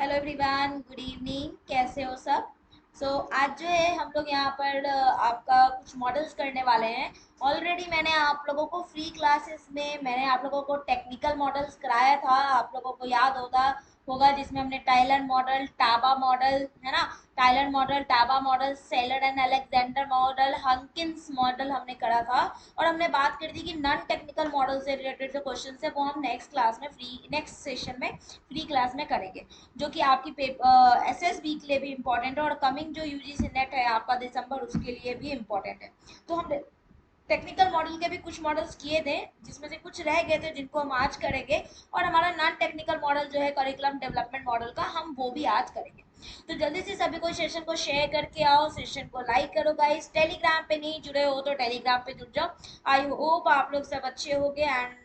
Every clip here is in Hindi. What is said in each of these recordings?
Hello everyone, good evening. कैसे हो सब? आज जो है हम लोग यहाँ पर आपका कुछ मॉडल्स करने वाले हैं। ऑलरेडी मैंने आप लोगों को फ्री क्लासेस में मैंने आप लोगों को टेक्निकल मॉडल्स कराया था, आप लोगों को याद होगा जिसमें हमने टाइलर मॉडल, टाबा मॉडल, है ना, Tyler model, Taba model, Saylor and Alexander model, Hunkins model हमने करा था। और हमने बात कर दी कि नॉन टेक्निकल मॉडल से रिलेटेड जो क्वेश्चन है वो हम नेक्स्ट सेशन में फ्री क्लास में करेंगे, जो कि आपकी एसएसबी के लिए भी इम्पोर्टेंट है और कमिंग जो यूजीसी नेट है आपका दिसंबर, उसके लिए भी इम्पोर्टेंट है। तो हम टेक्निकल मॉडल के भी कुछ मॉडल्स किए थे, जिसमें से कुछ रह गए थे जिनको हम आज करेंगे। और हमारा नॉन टेक्निकल मॉडल जो है करिकुलम डेवलपमेंट मॉडल का, हम वो भी आज करेंगे। तो जल्दी से सभी को सेशन को शेयर करके आओ, सेशन को लाइक करो गाइस। टेलीग्राम पे नहीं जुड़े हो तो टेलीग्राम पे जुड़ जाओ। आई होप आप लोग सब अच्छे होंगे एंड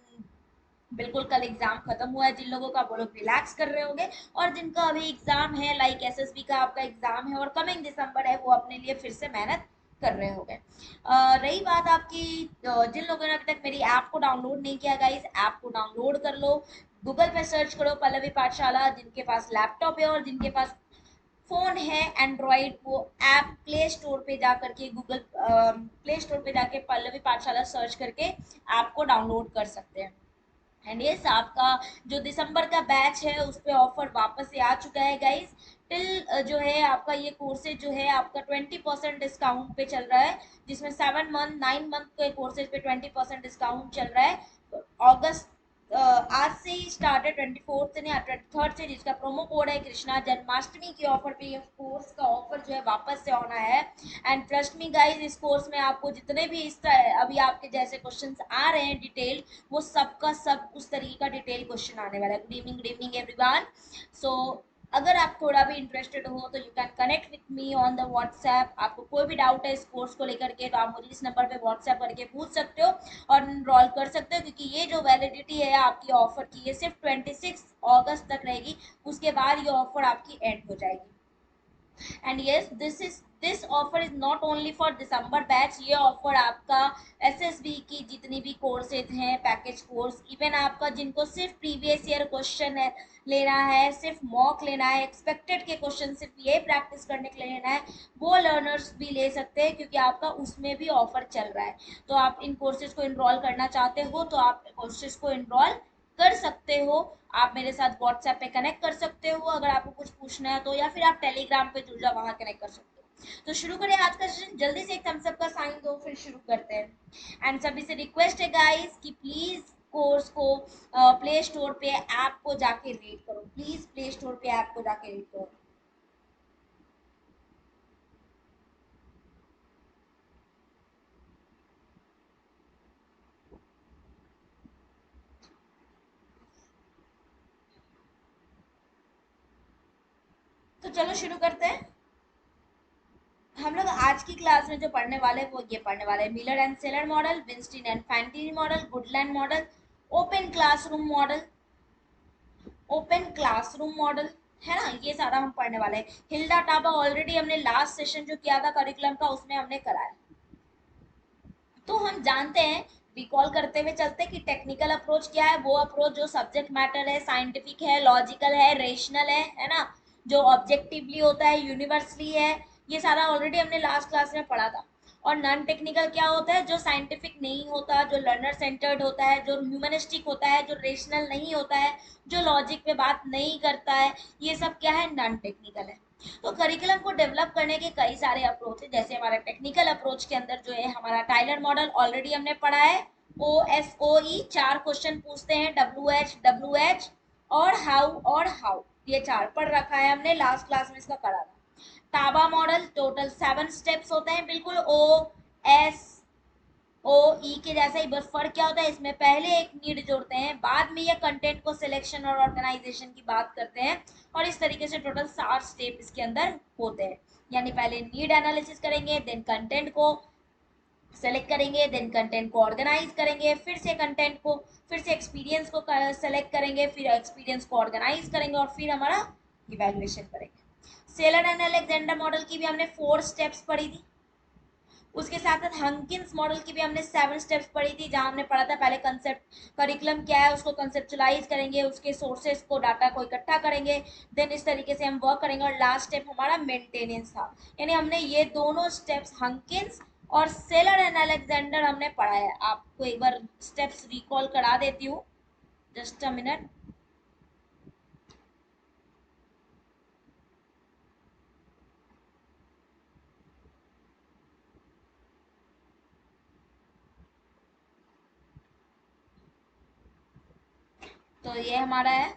बिल्कुल कल एग्जाम खत्म हुआ है जिन लोगों का, वो लोग रिलैक्स कर रहे होंगे। और जिनका अभी एग्जाम है, लाइक एसएसबी का आपका एग्जाम है और कमिंग दिसंबर है, वो अपने लिए फिर से मेहनत कर रहे होंगे। रही बात आपकी, जिन लोगों ने अभी तक मेरी ऐप को डाउनलोड नहीं किया गाइस, ऐप को डाउनलोड कर लो। गूगल पे सर्च करो पल्लवी पाठशाला। जिनके पास लैपटॉप है और जिनके पास फोन है एंड्रॉइड, वो ऐप प्ले स्टोर पे जा करके गूगल प्ले स्टोर पे जाके पल्लवी पाठशाला सर्च करके ऐप को डाउनलोड कर सकते हैं। एंड यस, आपका जो दिसंबर का बैच है उस पर ऑफर वापस से आ चुका है गाइस। टिल जो है आपका ये कोर्सेज जो है आपका 20% डिस्काउंट पे चल रहा है, जिसमें 7 मंथ 9 मंथ के कोर्सेज पे 20% डिस्काउंट चल रहा है। अगस्त आज से ही स्टार्ट है, 24 से नहीं, 23rd से, जिसका प्रोमो कोड है कृष्णा जन्माष्टमी के ऑफर पे। ये कोर्स का ऑफर जो है वापस से आना है। एंड ट्रस्ट मी गाइस, इस कोर्स में आपको जितने भी इस अभी आपके जैसे क्वेश्चंस आ रहे हैं डिटेल, वो सबका सब उस तरीके का डिटेल क्वेश्चन आने वाला है। Good evening everyone. सो अगर आप थोड़ा भी इंटरेस्टेड हो तो you can connect with me on the WhatsApp. आपको कोई भी डाउट है इस कोर्स को लेकर के तो आप मुझे इस नंबर पे व्हाट्सएप करके पूछ सकते हो और इनरोल कर सकते हो, क्योंकि ये जो वैलिडिटी है आपकी ऑफर की, ये सिर्फ 26 अगस्त तक रहेगी। उसके बाद ये ऑफर आपकी एंड हो जाएगी। And yes, this offer is not only for December batch. ये ऑफर आपका एसएसबी की जितनी भी कोर्सेज हैं, पैकेज कोर्स, इवन आपका जिनको सिर्फ प्रीवियस ईयर क्वेश्चन है लेना है, सिर्फ मॉक लेना है, एक्सपेक्टेड के क्वेश्चन सिर्फ ये प्रैक्टिस करने के लिए लेना है, वो लर्नर्स भी ले सकते हैं, क्योंकि आपका उसमें भी ऑफर चल रहा है। तो आप इन कोर्सेज को इनरोल करना चाहते हो तो आप कोर्सेज को इनरोल कर सकते हो। आप मेरे साथ व्हाट्सएप पे कनेक्ट कर सकते हो अगर आपको कुछ पूछना है तो, या फिर आप टेलीग्राम पे जुड़ जाओ, वहां कनेक्ट कर सकते हो। तो शुरू करें आज का सेशन। जल्दी से एक थम्स अप का साइन दो, फिर शुरू करते हैं। एंड सभी से रिक्वेस्ट है गाइस कि प्लीज कोर्स को प्ले स्टोर पे ऐप को जाके रीड करो। प्लीज प्ले स्टोर पे ऐप को जाके रीड करो। तो चलो शुरू करते हैं। हम लोग आज की क्लास में जो पढ़ने वाले हैं वो ये पढ़ने वाले हैं: Miller and Saylor model, Weinstein and Fantini model, Goodlad model, open classroom model, open classroom model, है ना, ये सारा हम पढ़ने वाले हैं। हिल्डा टाबा ऑलरेडी हमने लास्ट सेशन जो किया था करिकुलम का, उसमें हमने कराया। तो हम जानते हैं, रिकॉल करते हुए चलते कि टेक्निकल अप्रोच क्या है। वो अप्रोच जो सब्जेक्ट मैटर है, साइंटिफिक है, लॉजिकल है, रेशनल है ना, जो ऑब्जेक्टिवली होता है, यूनिवर्सली है। ये सारा ऑलरेडी हमने लास्ट क्लास में पढ़ा था। और नॉन टेक्निकल क्या होता है? जो साइंटिफिक नहीं होता, जो लर्नर सेंटर्ड होता है, जो ह्यूमनिस्टिक होता है, जो रेशनल नहीं होता है, जो लॉजिक पे बात नहीं करता है, ये सब क्या है? नॉन टेक्निकल है। तो करिकुलम को डेवलप करने के कई सारे अप्रोच है। जैसे हमारा टेक्निकल अप्रोच के अंदर जो है हमारा टाइलर मॉडल ऑलरेडी हमने पढ़ा है। OSOE 4 क्वेश्चन पूछते हैं, WH और हाउ, ये 4 पढ़ रखा है हमने, लास्ट क्लास में इसका करा था। टाबा मॉडल टोटल 7 स्टेप्स होते हैं, बिल्कुल OSOE के जैसा ही, बस फर्क क्या होता है, इसमें पहले एक नीड जोड़ते हैं, बाद में ये कंटेंट को सिलेक्शन और ऑर्गेनाइजेशन की बात करते हैं। और इस तरीके से टोटल 7 स्टेप इसके अंदर होते हैं। यानी पहले नीड एनालिसिस करेंगे, देन कंटेंट को सेलेक्ट करेंगे, देन कंटेंट को ऑर्गेनाइज करेंगे, फिर से एक्सपीरियंस को सेलेक्ट करेंगे, फिर एक्सपीरियंस को ऑर्गेनाइज करेंगे और फिर हमारा इवेल्युएशन करेंगे। सेलर एंड अलेक्जेंडर मॉडल की भी हमने 4 स्टेप्स पढ़ी थी। उसके साथ साथ हंकिंस मॉडल की भी हमने 7 स्टेप्स पढ़ी थी, जहां हमने पढ़ा था पहले कंसेप्ट करिकुलम क्या है उसको कंसेप्चुलाइज करेंगे, उसके सोर्सेस को डाटा को इकट्ठा करेंगे, देन इस तरीके से हम वर्क करेंगे, और लास्ट स्टेप हमारा मेंटेनेंस था। यानी हमने ये दोनों स्टेप्स हंकिंस और सेलर एंड अलेक्जेंडर हमने पढ़ा है। आपको एक बार स्टेप्स रिकॉल करा देती हूँ, जस्ट अ मिनट। तो ये हमारा है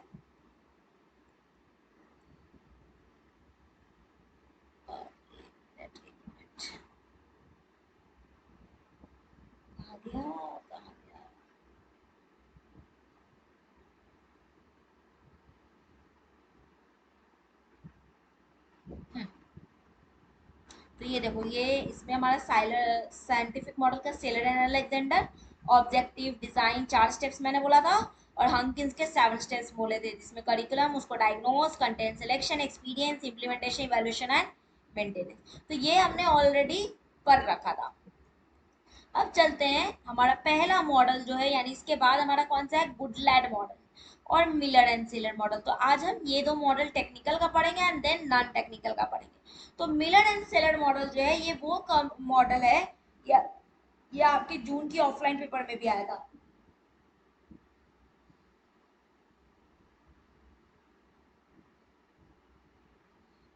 कहाँ गया कहाँ गया। तो ये देखो, ये इसमें हमारा साइंटिफिक मॉडल का seller and Alexander, objective design 4 steps मैंने बोला था, और हंकिंस के 7 स्टेप्स बोले थे, जिसमें करिकुलम, उसको diagnose, content selection, experience, implementation, evaluation and maintenance. तो ये हमने ऑलरेडी कर रखा था। अब चलते हैं हमारा पहला मॉडल जो है, यानी इसके बाद हमारा कौन सा है, गुडलैंड मॉडल और मिलर एंड सिलर मॉडल। तो आज हम ये दो मॉडल टेक्निकल का पढ़ेंगे एंड देन नॉन टेक्निकल का पढ़ेंगे। तो मिलर एंड सिलर मॉडल जो है, ये वो मॉडल है, या ये आपके जून की ऑफलाइन पेपर में भी आया था।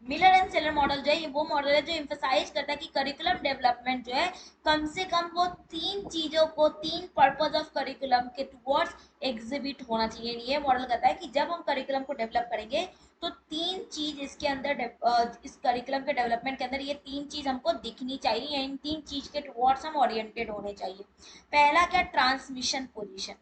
मिलर एंड सेलर मॉडल जो है, ये वो मॉडल है जो एम्फसाइज करता है कि करिकुलम डेवलपमेंट जो है, कम से कम वो 3 चीजों को, 3 पर्पज ऑफ करिकुलम के टुवर्ड्स एग्जिबिट होना चाहिए। ये मॉडल कहता है कि जब हम करिकुलम को डेवलप करेंगे तो 3 चीज इसके अंदर इस करिकुलम के डेवलपमेंट के अंदर ये 3 चीज हमको दिखनी चाहिए, या इन 3 चीज के टुवर्ड्स हम ओरिएंटेड होने चाहिए। पहला क्या, ट्रांसमिशन पोजिशन।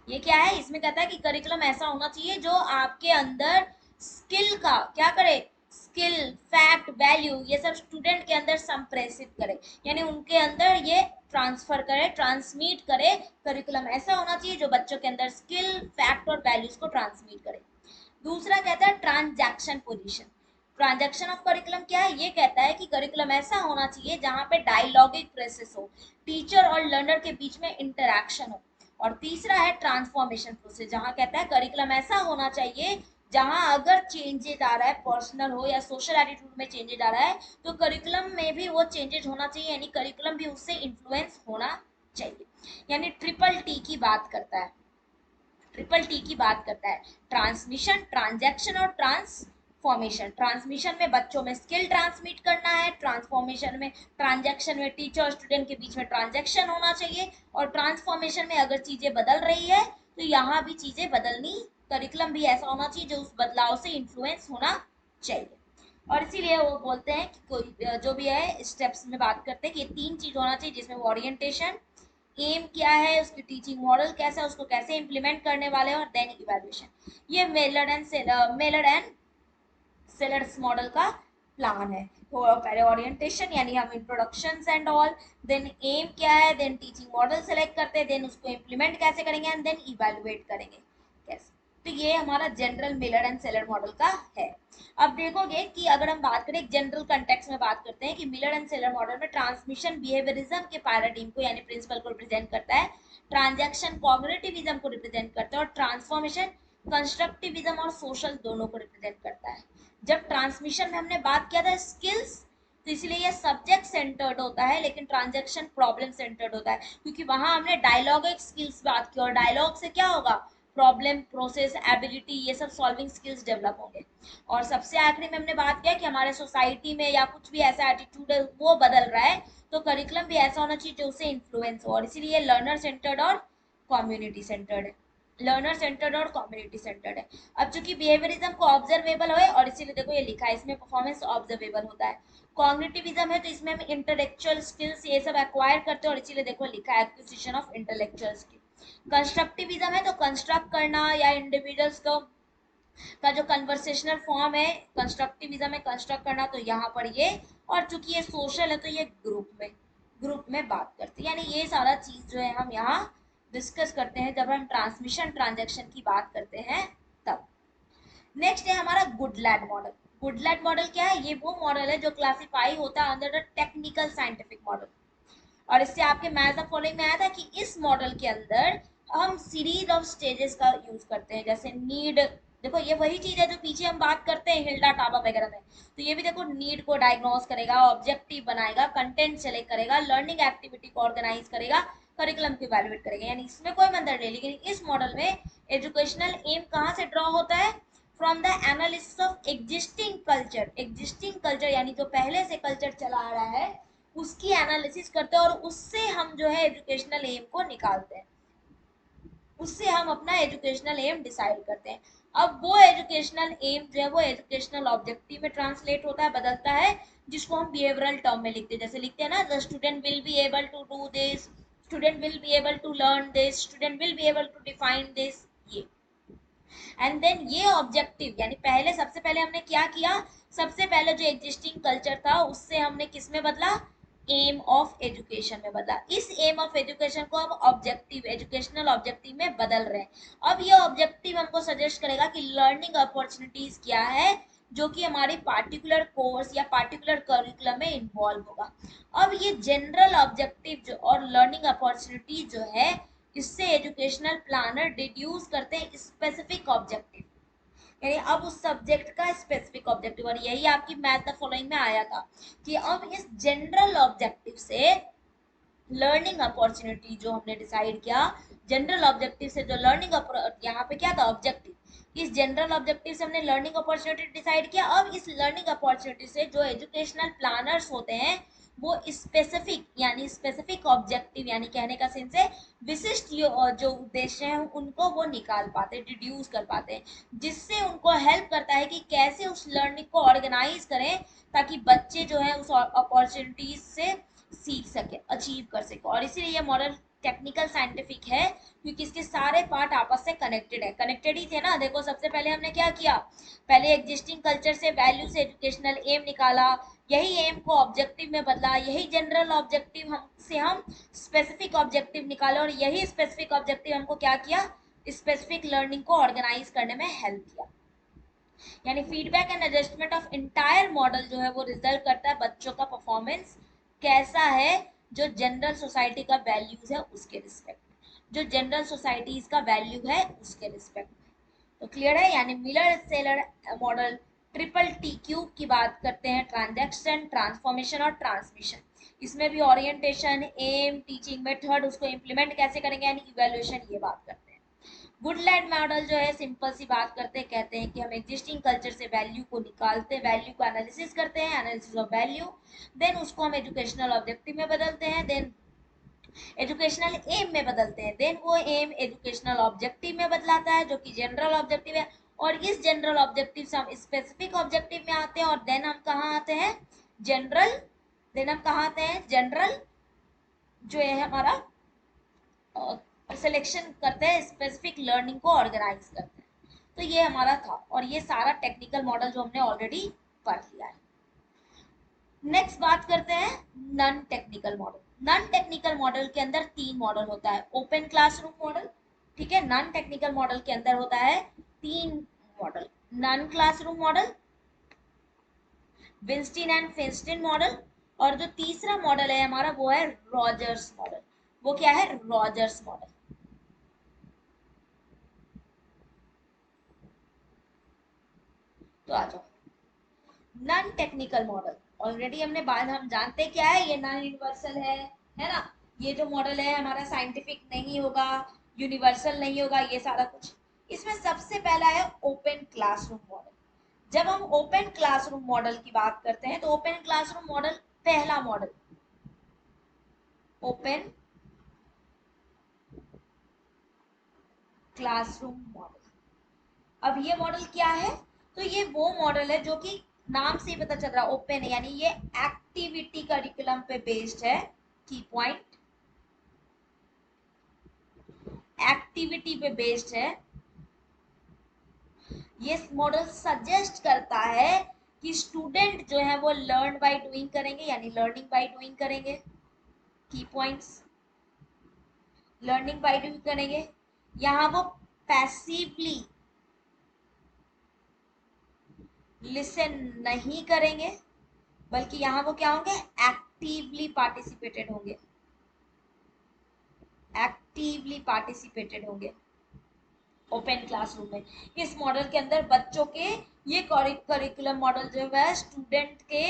ये क्या है, इसमें कहता है कि करिकुलम ऐसा होना चाहिए जो आपके अंदर स्किल का क्या करे, स्किल, फैक्ट, वैल्यू, ये सब स्टूडेंट के अंदर संप्रेषित करे, यानी उनके अंदर ये ट्रांसफर करे, ट्रांसमिट करे। करिकुलम ऐसा होना चाहिए जो बच्चों के अंदर स्किल, फैक्ट और वैल्यूज को ट्रांसमिट करे। दूसरा कहता है transaction position. Transaction of curriculum क्या है, ये कहता है कि करिकुलम ऐसा होना चाहिए जहां पे डायलॉगिक प्रोसेस हो, टीचर और लर्नर के बीच में इंटरेक्शन हो। और तीसरा है ट्रांसफॉर्मेशन प्रोसेस, जहां कहता है करिकुलम ऐसा होना चाहिए जहां अगर चेंजेस आ रहा है, पर्सनल हो या सोशल एटीट्यूड में चेंजेस आ रहा है, तो करिकुलम में भी वो चेंजेस होना चाहिए, यानी करिकुलम भी उससे इन्फ्लुएंस होना चाहिए। यानी ट्रिपल टी की बात करता है, ट्रिपल टी की बात करता है, ट्रांसमिशन, ट्रांजैक्शन और ट्रांसफॉर्मेशन। ट्रांसमिशन में बच्चों में स्किल ट्रांसमिट करना है, ट्रांसफॉर्मेशन में, ट्रांजैक्शन में टीचर और स्टूडेंट के बीच में ट्रांजैक्शन होना चाहिए, और ट्रांसफॉर्मेशन में अगर चीजें बदल रही है तो यहाँ भी चीजें बदलनी, करिकुलम भी ऐसा होना चाहिए जो उस बदलाव से इन्फ्लुएंस होना चाहिए। और इसीलिए वो बोलते हैं कि कोई जो भी है स्टेप्स में बात करते हैं कि ये 3 चीज होना चाहिए, जिसमें ओरिएंटेशन, एम क्या है, उसकी टीचिंग मॉडल कैसा है, उसको कैसे इंप्लीमेंट करने वाले हैं, और देन इवैल्यूएशन। ये मेलर एंड सेलर्स मॉडल का प्लान है। तो पहले ओरिएंटेशन यानी हम introduction and all, then aim क्या है, देन टीचिंग मॉडल सेलेक्ट करते हैं, देन उसको इम्प्लीमेंट कैसे करेंगे, एंड देन इवेलुएट करेंगे कैसे। तो ये हमारा general Miller and Saylor model का है। अब देखोगे कि अगर हम बात करें जनरल कंटेक्स्ट में, बात करते हैं कि मिलर एंड सेलर मॉडल में ट्रांसमिशन बिहेवियरिज्म के पैराडिग्म को यानी प्रिंसिपल को रिप्रेजेंट करता है, ट्रांजैक्शन कॉग्निटिविज्म को रिप्रेजेंट करता है, और ट्रांसफॉर्मेशन कंस्ट्रक्टिविज्म और सोशल दोनों को रिप्रेजेंट करता है। जब ट्रांसमिशन में हमने बात किया था स्किल्स, तो इसलिए ये सब्जेक्ट सेंटर्ड होता है, लेकिन ट्रांजैक्शन प्रॉब्लम सेंटर्ड होता है, क्योंकि वहां हमने डायलॉगिक स्किल्स बात की, और डायलॉग से क्या होगा, प्रॉब्लम, प्रोसेस, एबिलिटी, ये सब सॉल्विंग स्किल्स डेवलप होंगे। और सबसे आखिरी में हमने बात किया कि हमारे सोसाइटी में या कुछ भी ऐसा एटीट्यूड है वो बदल रहा है, तो करिकुलम भी ऐसा होना चाहिए जो उससे इन्फ्लुएंस हो, और इसीलिए लर्नर सेंटर्ड और कम्युनिटी सेंटर्ड है, लर्नर सेंटर्ड और कम्युनिटी सेंटर्ड है। अब चूंकि बिहेवियरिज्म को ऑब्जर्वेबल है, और इसीलिए देखो ये लिखा है इसमें परफॉर्मेंस ऑब्जर्वेबल होता है। कॉग्निटिविज्म है तो इसमें हम इंटेलेक्चुअल स्किल्स ये सब एक्वायर करते हैं, और इसीलिए देखो लिखा है acquisition of intellectual skill. Constructivism है तो कंस्ट्रक्ट करना या इंडिविजुअल्स को का जो कन्वर्सेशनल फॉर्म है, कंस्ट्रक्टिविज्म में कंस्ट्रक्ट करना, तो यहाँ पर ये, और चूंकि ये सोशल है तो ये ग्रुप में बात करते हैं, यानी ये सारा चीज जो है हम यहाँ डिस्कस करते हैं जब हम ट्रांसमिशन ट्रांजैक्शन की बात करते हैं तब। नेक्स्ट है हमारा गुडलैंड मॉडल। वुडलैंड मॉडल क्या है? ये वो मॉडल है जो क्लासिफाई होता है under the technical scientific model. और इससे आपके मैथ द फॉलोइंग में आया था कि इस मॉडल के अंदर हम सीरीज ऑफ स्टेजेस का यूज करते हैं, जैसे नीड। देखो ये वही चीज है जो पीछे हम बात करते हैं हिल्डा टाबा वगैरह में। तो ये भी देखो नीड को डायग्नोस करेगा, ऑब्जेक्टिव बनाएगा, कंटेंट सेलेक्ट करेगा, लर्निंग एक्टिविटी को ऑर्गेनाइज करेगा, करिकुलम को इवैल्यूएट करेगा। यानी इसमें कोई मंतर नहीं, लेकिन इस मॉडल में एजुकेशनल एम कहाँ से ड्रॉ होता है? From the analysis of existing culture. Existing culture यानी जो पहले से कल्चर चला आ रहा है उसकी एनालिसिस करते हैं और उससे हम जो है एजुकेशनल एम को निकालते हैं, उससे हम अपना एजुकेशनल एम डिसाइड करते हैं। अब वो एजुकेशनल एम जो है वो एजुकेशनल ऑब्जेक्टिव में ट्रांसलेट होता है, बदलता है, जिसको हम बिहेवियरल टर्म में लिखते हैं। जैसे लिखते हैं ना, the student will be able to do this, student will be able to learn this, student will be able to define this, ये। एंड देन ये ऑब्जेक्टिव यानी पहले सबसे पहले हमने क्या किया, सबसे पहले जो एग्जिस्टिंग कल्चर था उससे हमने किस में बदला? एम ऑफ एजुकेशन में बदला। इस एम ऑफ एजुकेशन को अब ऑब्जेक्टिव, एजुकेशनल ऑब्जेक्टिव में बदल रहे हैं। अब ये ऑब्जेक्टिव हमको सजेस्ट करेगा कि लर्निंग अपॉर्चुनिटीज क्या है जो कि हमारी पार्टिकुलर कोर्स या पार्टिकुलर करिकुलम में इन्वॉल्व होगा। अब ये जनरल ऑब्जेक्टिव जो और लर्निंग अपॉर्चुनिटी जो है, इससे एजुकेशनल प्लानर डिड्यूस करते हैं स्पेसिफिक ऑब्जेक्टिव, यानी अब उस सब्जेक्ट का स्पेसिफिक ऑब्जेक्टिव। और यही आपकी मैथ द फॉलोइंग में आया था कि अब इस जनरल ऑब्जेक्टिव से लर्निंग अपॉर्चुनिटी जो हमने डिसाइड किया, जनरल ऑब्जेक्टिव से जो लर्निंग, यहाँ पे क्या था? ऑब्जेक्टिव। इस जनरल ऑब्जेक्टिव से हमने लर्निंग अपॉर्चुनिटी डिसाइड किया। अब इस लर्निंग अपॉर्चुनिटी से जो एजुकेशनल प्लानर्स होते हैं वो स्पेसिफिक यानी स्पेसिफिक ऑब्जेक्टिव यानी कहने का सेंस है विशिष्ट जो उद्देश्य हैं उनको वो निकाल पाते, डिड्यूस कर पाते हैं, जिससे उनको हेल्प करता है कि कैसे उस लर्निंग को ऑर्गेनाइज करें ताकि बच्चे जो है उस अपॉर्चुनिटीज से सीख सके, अचीव कर सके। और इसीलिए ये मॉडल टेक्निकल साइंटिफिक है क्योंकि इसके सारे पार्ट आपस से कनेक्टेड है। कनेक्टेड ही थे ना। देखो सबसे पहले हमने क्या किया, पहले एग्जिस्टिंग कल्चर से वैल्यू से एजुकेशनल एम निकाला, यही एम को ऑब्जेक्टिव में बदला, यही जनरल ऑब्जेक्टिव हम से हम स्पेसिफिक ऑब्जेक्टिव निकाले और यही स्पेसिफिक ऑब्जेक्टिव हमको क्या किया, स्पेसिफिक लर्निंग को ऑर्गेनाइज करने में हेल्प किया। यानी feedback and adjustment of entire model जो है वो रिजल्ट करता है बच्चों का परफॉर्मेंस कैसा है जो जनरल सोसाइटी का वैल्यूज है उसके रिस्पेक्ट, जो जनरल सोसाइटीज का वैल्यू है उसके रिस्पेक्ट में। तो क्लियर है? यानी Miller seller model triple T cube की बात करते हैं, ट्रांजैक्शन, ट्रांसफॉर्मेशन और ट्रांसमिशन। इसमें भी ओरिएंटेशन, एम, टीचिंग मेथड, उसको इम्प्लीमेंट कैसे करेंगे यानी इवेल्युएशन, ये बात करते हैं। वुडलैंड मॉडल जो है सिंपल सी बात करते हैं, कहते हैं कि हम एग्जिस्टिंग कल्चर से वैल्यू को निकालते हैं, वैल्यू को एनालिसिस करते हैं, एनालिसिस ऑफ वैल्यू, देन उसको हम एजुकेशनल ऑब्जेक्टिव में बदलते हैं, देन एजुकेशनल एम में बदलते हैं, देन वो एम एजुकेशनल ऑब्जेक्टिव में बदलाता है जो कि जनरल ऑब्जेक्टिव है। और इस जनरल ऑब्जेक्टिव से हम स्पेसिफिक ऑब्जेक्टिव में आते हैं और देन हम कहाँ आते हैं? जनरल। देन हम कहाँ आते हैं? जनरल जो है हमारा सिलेक्शन करते हैं, स्पेसिफिक लर्निंग को ऑर्गेनाइज करते हैं। तो ये हमारा था और ये सारा टेक्निकल मॉडल जो हमने ऑलरेडी पढ़ लिया है। नेक्स्ट बात करते हैं non technical model. Non technical model के अंदर तीन मॉडल होता है। ओपन क्लासरूम मॉडल, ठीक है, नॉन टेक्निकल मॉडल के अंदर होता है तीन model, non classroom model, Weinstein and Feinstein model, और जो तीसरा मॉडल है हमारा वो है रॉजर्स मॉडल। वो क्या है? Rogers model. तो आ जाओ नॉन टेक्निकल मॉडल। ऑलरेडी हमने बात, हम जानते क्या है, ये नॉन यूनिवर्सल है ना। ये जो मॉडल है हमारा साइंटिफिक नहीं होगा, यूनिवर्सल नहीं होगा, ये सारा कुछ। इसमें सबसे पहला है ओपन क्लासरूम मॉडल। जब हम ओपन क्लासरूम मॉडल की बात करते हैं तो ओपन क्लासरूम मॉडल, पहला मॉडल ओपन क्लासरूम मॉडल। अब ये मॉडल क्या है? तो ये वो मॉडल है जो कि नाम से ही पता चल रहा है ओपन है, यानी ये एक्टिविटी करिकुलम पे बेस्ड है। की पॉइंट, एक्टिविटी पे बेस्ड है। ये मॉडल सजेस्ट करता है कि स्टूडेंट जो है वो लर्न बाय डूइंग करेंगे, यानी लर्निंग बाय डूइंग करेंगे। की पॉइंट्स, लर्निंग बाय डूइंग करेंगे। यहाँ वो पैसिवली लिसन नहीं करेंगे, बल्कि यहाँ वो क्या होंगे, एक्टिवली पार्टिसिपेटेड होंगे, एक्टिवली पार्टिसिपेटेड होंगे ओपन क्लासरूम में। इस मॉडल के अंदर बच्चों के ये करिकुलम मॉडल जो है स्टूडेंट के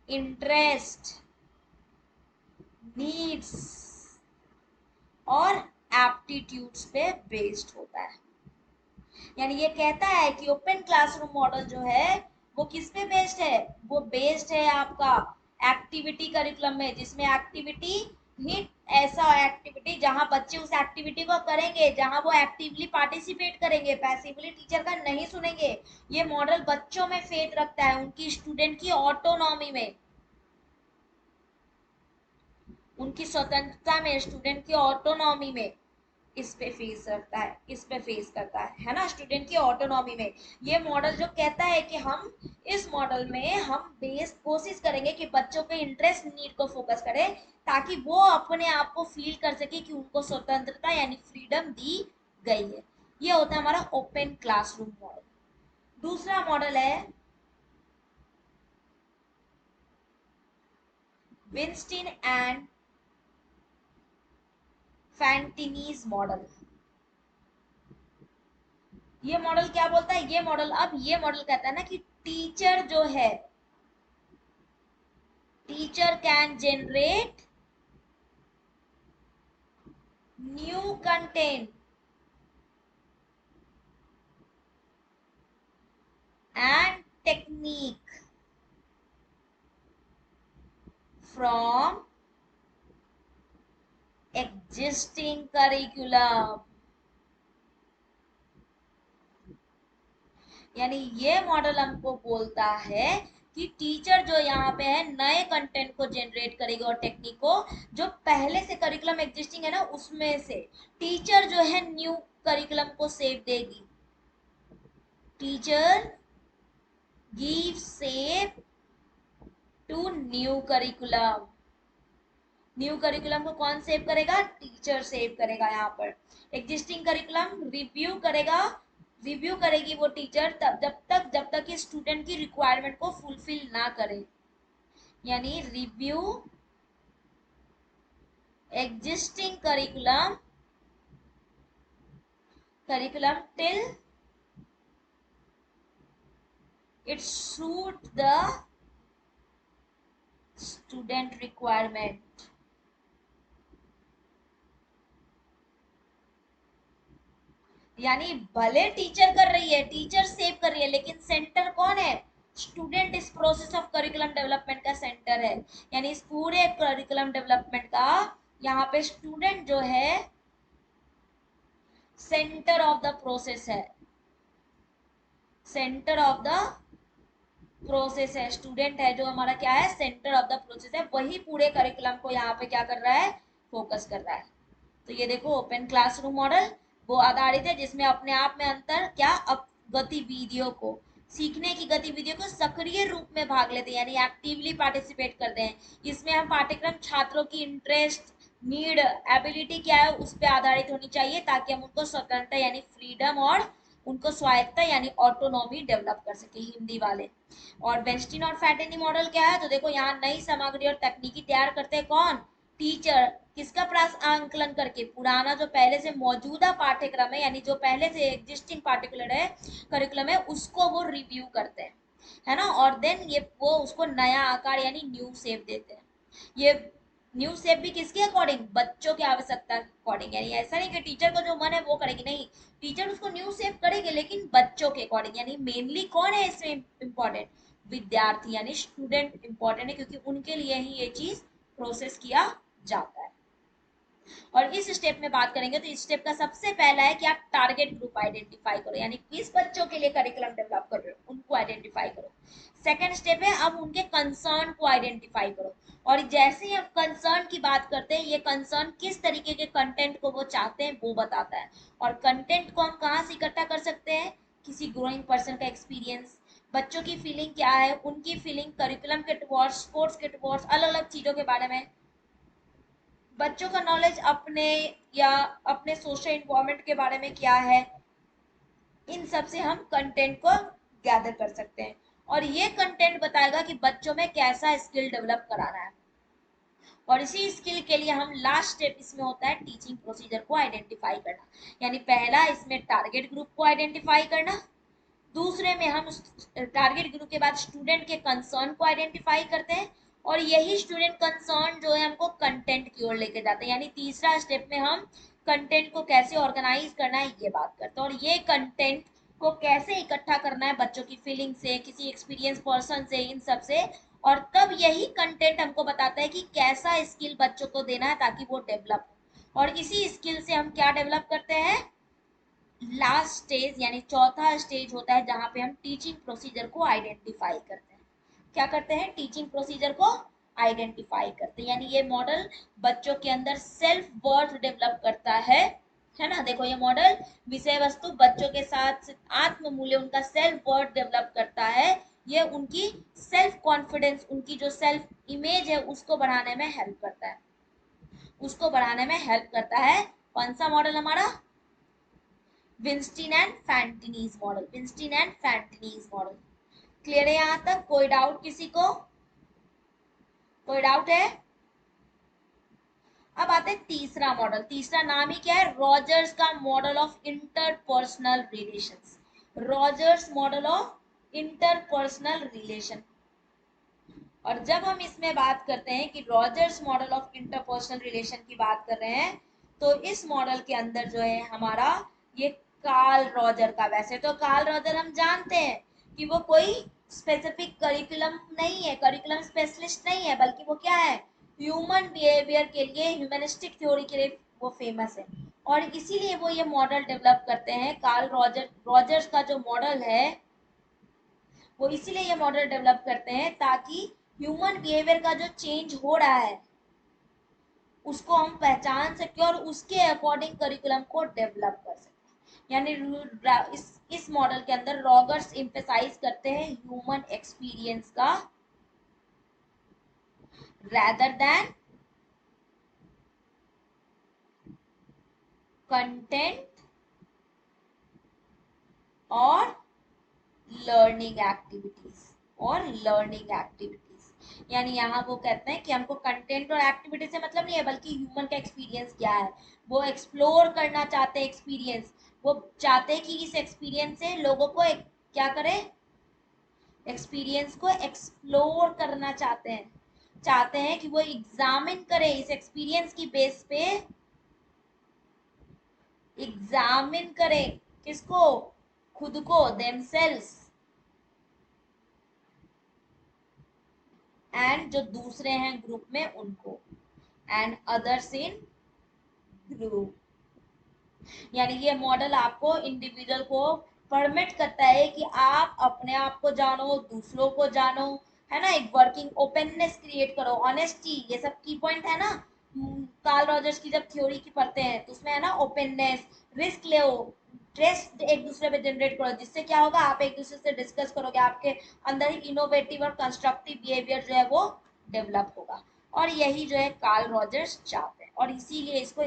इंटरेस्ट, नीड्स और एप्टीट्यूड्स पे बेस्ड होता है। यानी ये कहता है कि ओपन क्लासरूम मॉडल जो है वो किस पे बेस्ड है, वो बेस्ड है आपका एक्टिविटी करिकुलम में, जिसमें एक्टिविटी ही ऐसा एक्टिविटी जहां बच्चे उस एक्टिविटी को करेंगे, जहां वो एक्टिवली पार्टिसिपेट करेंगे, पैसिवली टीचर का नहीं सुनेंगे। ये मॉडल बच्चों में फेथ रखता है, उनकी स्टूडेंट की ऑटोनॉमी में, उनकी स्वतंत्रता में, स्टूडेंट की ऑटोनॉमी में इस पे फेस करता है, इस पे फेस करता है ना, स्टूडेंट की ऑटोनॉमी में। ये मॉडल जो कहता है कि हम इस मॉडल में हम बेस कोशिश करेंगे कि बच्चों के इंटरेस्ट नीड को फोकस करें, ताकि वो अपने आप को फील कर सके कि उनको स्वतंत्रता यानी फ्रीडम दी गई है। ये होता है हमारा ओपन क्लासरूम मॉडल। दूसरा मॉडल है विंस्टीन एंड फैंटिनीज मॉडल। ये मॉडल क्या बोलता है, ये मॉडल, अब ये मॉडल कहता है ना कि टीचर जो है, teacher can generate new content and technique from existing curriculum. यानी ये मॉडल हमको बोलता है कि टीचर जो यहाँ पे है नए कंटेंट को जनरेट करेगी और टेक्निक को, जो पहले से करिकुलम एग्जिस्टिंग है ना उसमें से टीचर जो है न्यू करिकुलम को सेव देगी। Teacher give save to new curriculum. New curriculum को कौन सेव करेगा, टीचर सेव करेगा। यहाँ पर एग्जिस्टिंग करिकुलम रिव्यू करेगा, रिव्यू करेगी वो टीचर तब जब तक कि स्टूडेंट की रिक्वायरमेंट को फुलफिल ना करे। यानी review existing curriculum curriculum till it suit the student requirement. यानी भले टीचर कर रही है, टीचर सेव कर रही है, लेकिन सेंटर कौन है, स्टूडेंट इस प्रोसेस ऑफ करिकुलम डेवलपमेंट का सेंटर है। यानी इस पूरे करिकुलम डेवलपमेंट का यहाँ पे स्टूडेंट जो है सेंटर ऑफ द प्रोसेस है, सेंटर ऑफ द प्रोसेस है, स्टूडेंट है जो हमारा क्या है, सेंटर ऑफ द प्रोसेस है, वही पूरे करिकुलम को यहाँ पे क्या कर रहा है, फोकस कर रहा है। तो ये देखो ओपन क्लासरूम मॉडल वो आधारित है जिसमें अपने आप में अंतर क्या, अब गतिविधियों को, सीखने की गतिविधियों को सक्रिय रूप में भाग लेते हैं, यानी एक्टिवली पार्टिसिपेट करते हैं। इसमें हम पाठ्यक्रम छात्रों की इंटरेस्ट, नीड, एबिलिटी क्या है उस पर आधारित होनी चाहिए, ताकि हम उनको स्वतंत्रता यानी फ्रीडम और उनको स्वायत्ता यानी ऑटोनॉमी डेवलप कर सके, हिंदी वाले। और बेंस्टीन और फैटेनी मॉडल क्या है, तो देखो यहाँ नई सामग्री और तकनीकी तैयार करते हैं कौन, टीचर। किसका प्रास आंकलन करके, पुराना जो पहले से मौजूदा पाठ्यक्रम है यानी जो पहले से एग्जिस्टिंग पार्टिकुलर है करिकुलम है उसको वो रिव्यू करते हैं, है ना, और देन ये वो उसको नया आकार यानी न्यू शेप देते हैं। ये न्यू शेप भी किसके अकॉर्डिंग, बच्चों की आवश्यकता के अकॉर्डिंग। यानी ऐसा नहीं कि टीचर को जो मन है वो करेगी, नहीं, टीचर उसको न्यू शेप करेगी लेकिन बच्चों के अकॉर्डिंग। यानी मेनली कौन है इसमें इंपॉर्टेंट, विद्यार्थी यानी स्टूडेंट इंपॉर्टेंट है, क्योंकि उनके लिए ही ये चीज प्रोसेस किया जाता है। और इस स्टेप में बात करेंगे तो इस स्टेप का सबसे पहला है कि आप टारगेट ग्रुप आइडेंटिफाई करो, यानी किस बच्चों के लिए करिकुलम डेवलप कर रहे हो उनको आइडेंटिफाई करो। सेकंड स्टेप है अब उनके कंसर्न को आइडेंटिफाई करो, और जैसे ही हम कंसर्न की बात करते हैं ये कंसर्न किस तरीके के कंटेंट को वो चाहते हैं वो बताता है। और कंटेंट को हम कहाँ से इकट्ठा कर सकते हैं, किसी ग्रोइंग पर्सन का एक्सपीरियंस, बच्चों की फीलिंग क्या है, उनकी फीलिंग करिकुलम के टुवर्ड्स, स्पोर्ट्स के टुवर्ड्स, अलग अलग चीजों के बारे में, बच्चों का नॉलेज अपने या अपने सोशल इन्वायरमेंट के बारे में क्या है, इन सब से हम कंटेंट को गैदर कर सकते हैं और ये कंटेंट बताएगा कि बच्चों में कैसा स्किल डेवलप कराना है। और इसी स्किल के लिए हम लास्ट स्टेप इसमें होता है टीचिंग प्रोसीजर को आइडेंटिफाई करना। यानी पहला इसमें टारगेट ग्रुप को आइडेंटिफाई करना, दूसरे में हम टारगेट ग्रुप के बाद स्टूडेंट के कंसर्न को आइडेंटिफाई करते हैं और यही स्टूडेंट कंसर्न जो है हमको कंटेंट की ओर लेके जाते हैं। यानी तीसरा स्टेप में हम कंटेंट को कैसे ऑर्गेनाइज करना है ये बात करते हैं और ये कंटेंट को कैसे इकट्ठा करना है बच्चों की फीलिंग से, किसी एक्सपीरियंस पर्सन से, इन सब से। और तब यही कंटेंट हमको बताता है कि कैसा स्किल बच्चों को देना है ताकि वो डेवलप हो। और इसी स्किल से हम क्या डेवलप करते हैं, लास्ट स्टेज यानी चौथा स्टेज होता है जहां पे हम टीचिंग प्रोसीजर को आइडेंटिफाई करते हैं। क्या करते हैं, टीचिंग प्रोसीजर को आइडेंटिफाई करते हैं। यानी ये मॉडल बच्चों के अंदर सेल्फ वर्थ डेवलप करता है ना। देखो ये मॉडल विषय वस्तु बच्चों के साथ आत्म मूल्य, उनका सेल्फ वर्थ डेवलप करता है। ये उनकी सेल्फ कॉन्फिडेंस, उनकी जो सेल्फ इमेज है उसको बढ़ाने में हेल्प करता है, उसको बढ़ाने में हेल्प करता है। कौन सा मॉडल हमारा, Weinstein and Fantini's model, Weinstein and Fantini's model. Clear है यहां तक, कोई डाउट किसी को, कोई डाउट है? अब आते हैं तीसरा मॉडल। तीसरा नाम ही क्या है, रॉजर्स का model of interpersonal relations. Rogers model of interpersonal relation. और जब हम इसमें बात करते हैं कि Rogers model of interpersonal relation की बात कर रहे हैं, तो इस मॉडल के अंदर जो है हमारा ये कार्ल रॉजर का, वैसे तो कार्ल रॉजर हम जानते हैं कि वो कोई स्पेसिफिक करिकुलम नहीं है, करिकुलम स्पेशलिस्ट नहीं है, बल्कि वो क्या है, ह्यूमन बिहेवियर के लिए, ह्यूमनिस्टिक थ्योरी के लिए वो फेमस है। और इसीलिए वो ये मॉडल डेवलप करते हैं। कार्ल रॉजर्स का जो मॉडल है वो इसीलिए ये मॉडल डेवलप करते हैं ताकि ह्यूमन बिहेवियर का जो चेंज हो रहा है उसको हम पहचान सके और उसके अकॉर्डिंग करिकुलम को डेवलप कर सके। यानी इस मॉडल के अंदर रॉगर्स एम्फेसाइज करते हैं ह्यूमन एक्सपीरियंस का rather than कंटेंट और लर्निंग एक्टिविटीज, और लर्निंग एक्टिविटीज। यानी यहाँ वो कहते हैं कि हमको कंटेंट और एक्टिविटी से मतलब नहीं है, बल्कि ह्यूमन का एक्सपीरियंस क्या है, वो एक्सप्लोर करना चाहते हैं एक्सपीरियंस। वो चाहते हैं कि इस एक्सपीरियंस से लोगों को क्या करें, एक्सपीरियंस को एक्सप्लोर करना चाहते हैं, चाहते हैं कि वो एग्जामिन करें इस एक्सपीरियंस की बेस पे, एग्जामिन करें किसको, खुद को, themselves, एंड जो दूसरे हैं ग्रुप में उनको, एंड अदर्स इन ग्रुप। यानी ये मॉडल आपको इंडिविजुअल को परमिट करता है कि आप अपने आप को जानो, दूसरों को जानो, है ना, एक वर्किंग ओपननेस क्रिएट करो, ऑनेस्टी, ये सब की पॉइंट है ना। कार्ल रॉजर्स की जब थ्योरी की पढ़ते हैं तो उसमें है ना ओपननेस, रिस्क लो, ट्रस्ट एक दूसरे पे जनरेट करो, जिससे क्या होगा, आप एक दूसरे से डिस्कस करोगे, आपके अंदर एक इनोवेटिव और कंस्ट्रक्टिव बिहेवियर जो है वो डेवलप होगा। और यही जो है कार्ल रॉजर्स चाहते हैं और इसीलिए इसको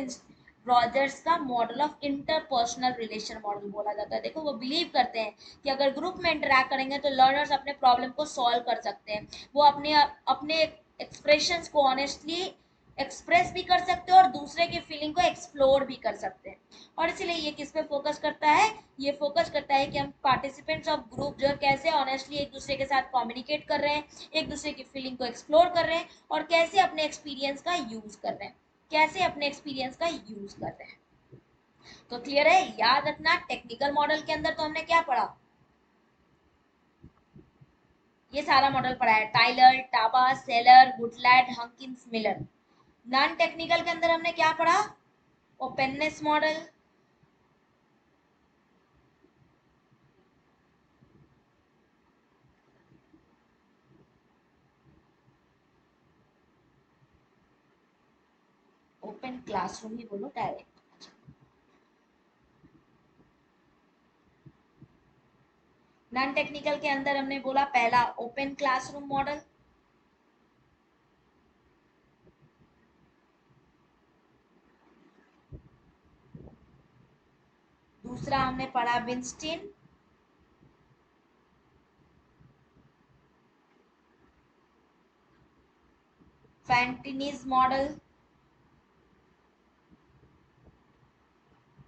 रॉजर्स का model of interpersonal relation model बोला जाता है। देखो वो बिलीव करते हैं कि अगर ग्रुप में इंटरैक्ट करेंगे तो लर्नर्स अपने प्रॉब्लम को सॉल्व कर सकते हैं, वो अपने अपने एक्सप्रेशंस को ऑनेस्टली एक्सप्रेस भी कर सकते हैं और दूसरे की फीलिंग को एक्सप्लोर भी कर सकते हैं। और इसीलिए ये किस पे फोकस करता है, ये फोकस करता है कि हम पार्टिसिपेंट्स ऑफ ग्रुप जो है कैसे ऑनेस्टली एक दूसरे के साथ कम्युनिकेट कर रहे हैं, एक दूसरे की फीलिंग को एक्सप्लोर कर रहे हैं और कैसे अपने एक्सपीरियंस का यूज कर रहे हैं, कैसे अपने एक्सपीरियंस का यूज कर रहे हैं। तो क्लियर है, याद रखना टेक्निकल मॉडल के अंदर तो हमने क्या पढ़ा, ये सारा मॉडल पढ़ा है, Tyler, Taba, Saylor, Goodlad, Hunkins, Miller. Non technical के अंदर हमने क्या पढ़ा, ओपननेस मॉडल, ओपन क्लासरूम ही बोलो डायरेक्ट। नॉन टेक्निकल के अंदर हमने बोला पहला ओपन क्लासरूम मॉडल, दूसरा हमने पढ़ा विंस्टीन, फैंटिनीज मॉडल,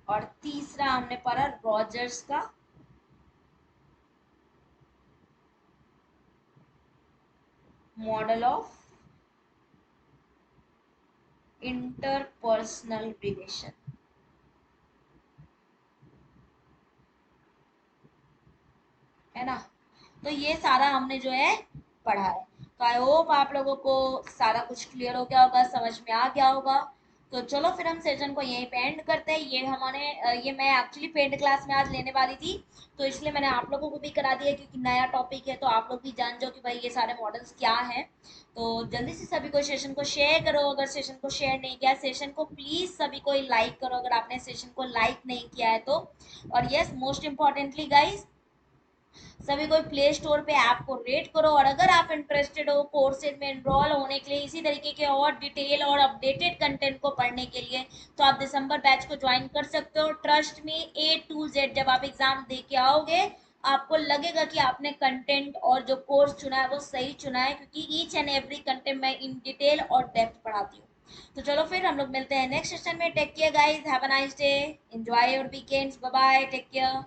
और तीसरा हमने पढ़ा रॉजर्स का मॉडल ऑफ इंटरपर्सनल रिलेशन। है ना। तो ये सारा हमने जो है पढ़ा है। तो आई होप आप लोगों को सारा कुछ क्लियर हो गया होगा, समझ में आ गया होगा। तो चलो फिर हम सेशन को यहीं पे एंड करते हैं। ये मैं एक्चुअली पेंट क्लास में आज लेने वाली थी, तो इसलिए मैंने आप लोगों को भी करा दिया, क्योंकि नया टॉपिक है तो आप लोग भी जान जाओ कि भाई ये सारे मॉडल्स क्या हैं। तो जल्दी से सभी को सेशन को शेयर करो, अगर सेशन को शेयर नहीं किया, सेशन को प्लीज सभी को लाइक करो अगर आपने सेशन को लाइक नहीं किया है तो। और यस, मोस्ट इंपॉर्टेंटली गाइज, सभी को प्ले स्टोर पे ऐप को रेट करो। और अगर आप इंटरेस्टेड हो कोर्सेज में एनरोल होने के लिए, इसी तरीके के और डिटेल और अपडेटेड कंटेंट को पढ़ने के लिए, तो आप दिसंबर बैच को ज्वाइन कर सकते हो। Trust me, A to Z जब आप एग्जाम दे के आओगे, आपको लगेगा कि आपने कंटेंट और जो कोर्स चुना है वो सही चुना है, क्योंकि ईच एंड एवरी कंटेंट मैं इन डिटेल और डेप्थ पढ़ाती हूँ। तो चलो फिर हम लोग मिलते हैं नेक्स्ट सेशन में। Take care guys, have a nice day, enjoy your weekends, bye bye, take care.